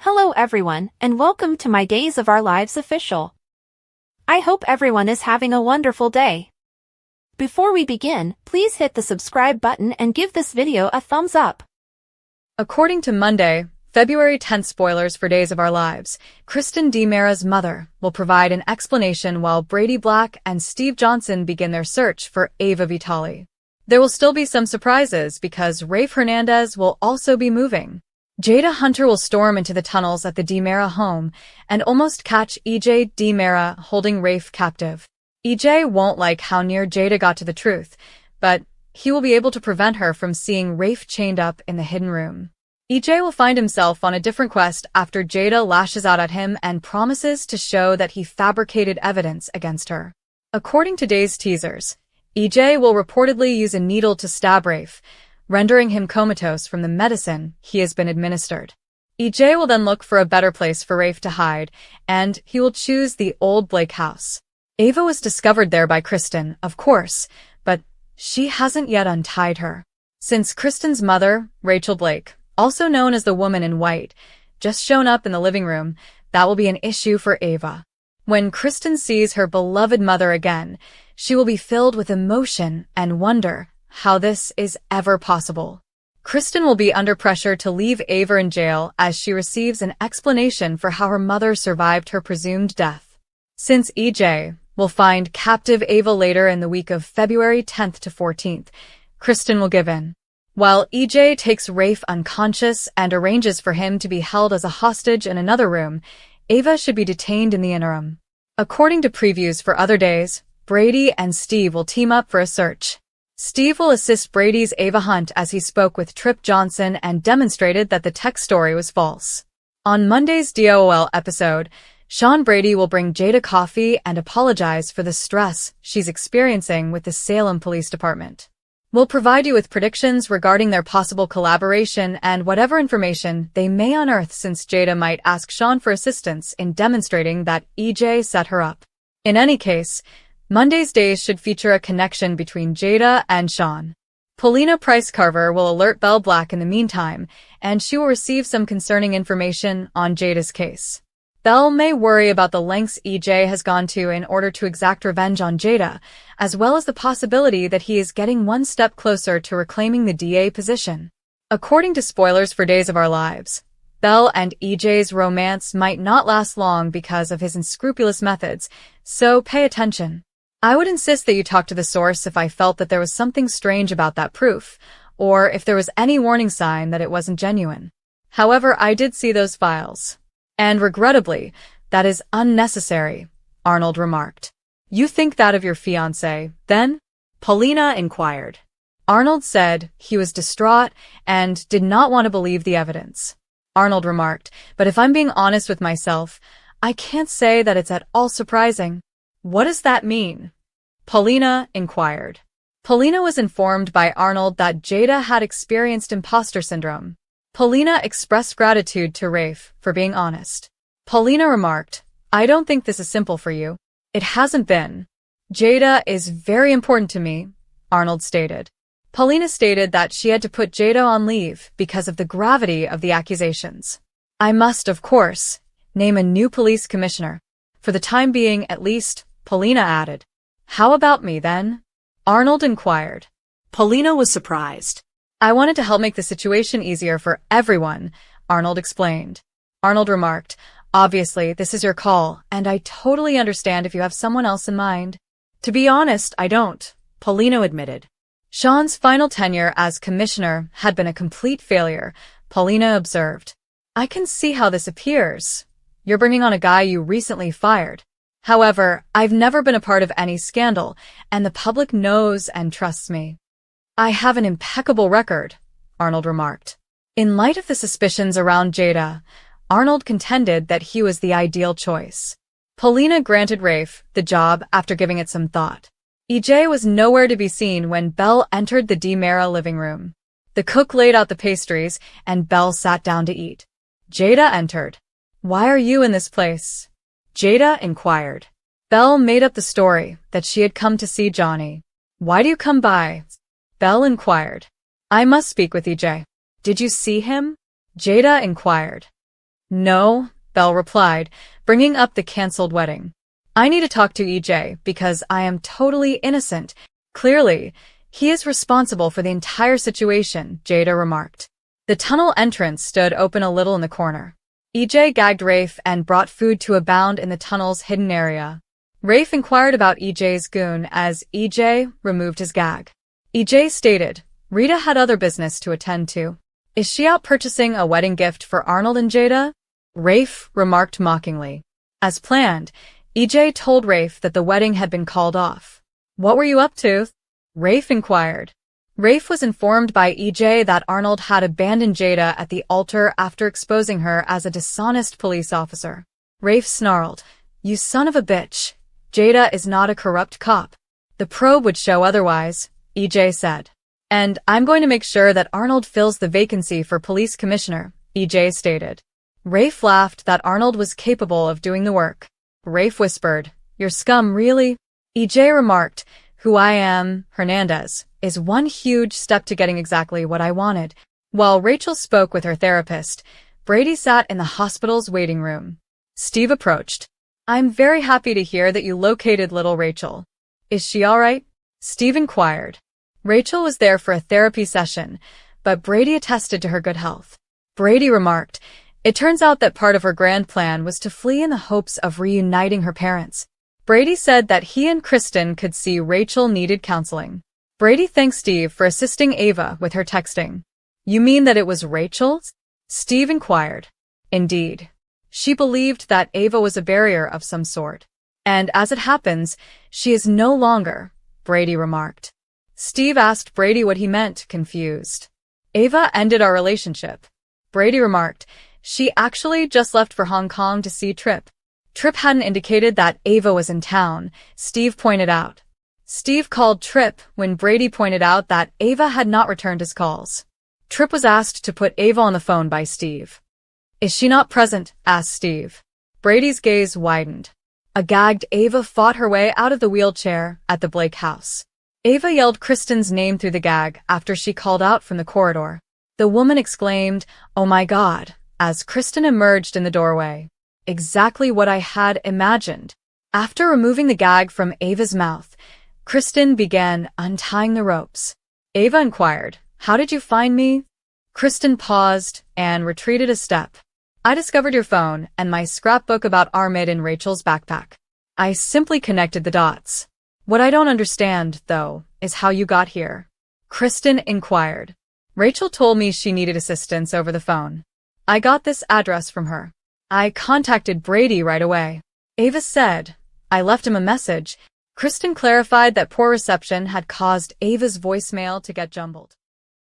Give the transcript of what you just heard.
Hello everyone, and welcome to my Days of Our Lives official. I hope everyone is having a wonderful day. Before we begin, please hit the subscribe button and give this video a thumbs up. According to Monday, February 10th spoilers for Days of Our Lives, Kristen DiMera's mother will provide an explanation while Brady Black and Steve Johnson begin their search for Ava Vitale. There will still be some surprises because Rafe Hernandez will also be moving. Jada Hunter will storm into the tunnels at the DiMera home and almost catch EJ DiMera holding Rafe captive. EJ won't like how near Jada got to the truth, but he will be able to prevent her from seeing Rafe chained up in the hidden room. EJ will find himself on a different quest after Jada lashes out at him and promises to show that he fabricated evidence against her. According to Day's teasers, EJ will reportedly use a needle to stab Rafe, rendering him comatose from the medicine he has been administered. EJ will then look for a better place for Rafe to hide, and he will choose the old Blake house. Ava was discovered there by Kristen, of course, but she hasn't yet untied her. Since Kristen's mother, Rachel Blake, also known as the Woman in White, just shown up in the living room, that will be an issue for Ava. When Kristen sees her beloved mother again, she will be filled with emotion and wonder how this is ever possible. Kristen will be under pressure to leave Ava in jail as she receives an explanation for how her mother survived her presumed death. Since EJ will find captive Ava later in the week of February 10th to 14th, Kristen will give in. While EJ takes Rafe unconscious and arranges for him to be held as a hostage in another room, Ava should be detained in the interim. According to previews for other days, Brady and Steve will team up for a search. Steve will assist Brady's Ava hunt as he spoke with Trip Johnson and demonstrated that the text story was false. On Monday's DOL episode, Sean Brady will bring Jada coffee and apologize for the stress she's experiencing with the Salem Police Department. We'll provide you with predictions regarding their possible collaboration and whatever information they may unearth since Jada might ask Sean for assistance in demonstrating that EJ set her up. In any case, Monday's days should feature a connection between Jada and Sean. Paulina Price-Carver will alert Belle Black in the meantime, and she will receive some concerning information on Jada's case. Belle may worry about the lengths EJ has gone to in order to exact revenge on Jada, as well as the possibility that he is getting one step closer to reclaiming the DA position. According to spoilers for Days of Our Lives, Belle and EJ's romance might not last long because of his unscrupulous methods, so pay attention. I would insist that you talk to the source if I felt that there was something strange about that proof, or if there was any warning sign that it wasn't genuine. However, I did see those files. And regrettably, that is unnecessary, Arnold remarked. You think that of your fiancé, then? Paulina inquired. Arnold said he was distraught and did not want to believe the evidence. Arnold remarked, but if I'm being honest with myself, I can't say that it's at all surprising. What does that mean? Paulina inquired. Paulina was informed by Arnold that Jada had experienced imposter syndrome. Paulina expressed gratitude to Rafe for being honest. Paulina remarked, I don't think this is simple for you. It hasn't been. Jada is very important to me, Arnold stated. Paulina stated that she had to put Jada on leave because of the gravity of the accusations. I must, of course, name a new police commissioner. For the time being, at least, Paulina added. How about me, then? Arnold inquired. Paulina was surprised. I wanted to help make the situation easier for everyone, Arnold explained. Arnold remarked, obviously, this is your call, and I totally understand if you have someone else in mind. To be honest, I don't, Paulina admitted. Sean's final tenure as commissioner had been a complete failure, Paulina observed. I can see how this appears. You're bringing on a guy you recently fired. However, I've never been a part of any scandal, and the public knows and trusts me. I have an impeccable record, Arnold remarked. In light of the suspicions around Jada, Arnold contended that he was the ideal choice. Paulina granted Rafe the job after giving it some thought. EJ was nowhere to be seen when Belle entered the DiMera living room. The cook laid out the pastries, and Belle sat down to eat. Jada entered. Why are you in this place? Jada inquired. Belle made up the story that she had come to see Johnny. Why do you come by? Belle inquired. I must speak with EJ. Did you see him? Jada inquired. No, Belle replied, bringing up the cancelled wedding. I need to talk to EJ because I am totally innocent. Clearly, he is responsible for the entire situation, Jada remarked. The tunnel entrance stood open a little in the corner. EJ gagged Rafe and brought food to abound in the tunnel's hidden area. Rafe inquired about EJ's goon as EJ removed his gag. EJ stated, Rita had other business to attend to. Is she out purchasing a wedding gift for Arnold and Jada? Rafe remarked mockingly. As planned, EJ told Rafe that the wedding had been called off. What were you up to? Rafe inquired. Rafe was informed by EJ that Arnold had abandoned Jada at the altar after exposing her as a dishonest police officer. Rafe snarled, You son of a bitch. Jada is not a corrupt cop. The probe would show otherwise, EJ said. And I'm going to make sure that Arnold fills the vacancy for police commissioner, EJ stated. Rafe laughed that Arnold was capable of doing the work. Rafe whispered, Your scum really? EJ remarked, Who I am, Hernandez, is one huge step to getting exactly what I wanted. While Rachel spoke with her therapist, Brady sat in the hospital's waiting room. Steve approached. I'm very happy to hear that you located little Rachel. Is she all right? Steve inquired. Rachel was there for a therapy session, but Brady attested to her good health. Brady remarked, It turns out that part of her grand plan was to flee in the hopes of reuniting her parents. Brady said that he and Kristen could see Rachel needed counseling. Brady thanked Steve for assisting Ava with her texting. You mean that it was Rachel's? Steve inquired. Indeed. She believed that Ava was a barrier of some sort. And as it happens, she is no longer, Brady remarked. Steve asked Brady what he meant, confused. Ava ended our relationship. Brady remarked, She actually just left for Hong Kong to see Tripp. Tripp hadn't indicated that Ava was in town, Steve pointed out. Steve called Tripp when Brady pointed out that Ava had not returned his calls. Tripp was asked to put Ava on the phone by Steve. Is she not present? Asked Steve. Brady's gaze widened. A gagged Ava fought her way out of the wheelchair at the Blake house. Ava yelled Kristen's name through the gag after she called out from the corridor. The woman exclaimed, Oh my God, as Kristen emerged in the doorway. Exactly what I had imagined. After removing the gag from Ava's mouth, Kristen began untying the ropes. Ava inquired, How did you find me? Kristen paused and retreated a step. I discovered your phone and my scrapbook about Armid in Rachel's backpack. I simply connected the dots. What I don't understand, though, is how you got here. Kristen inquired. Rachel told me she needed assistance over the phone. I got this address from her. I contacted Brady right away. Ava said, I left him a message. Kristen clarified that poor reception had caused Ava's voicemail to get jumbled.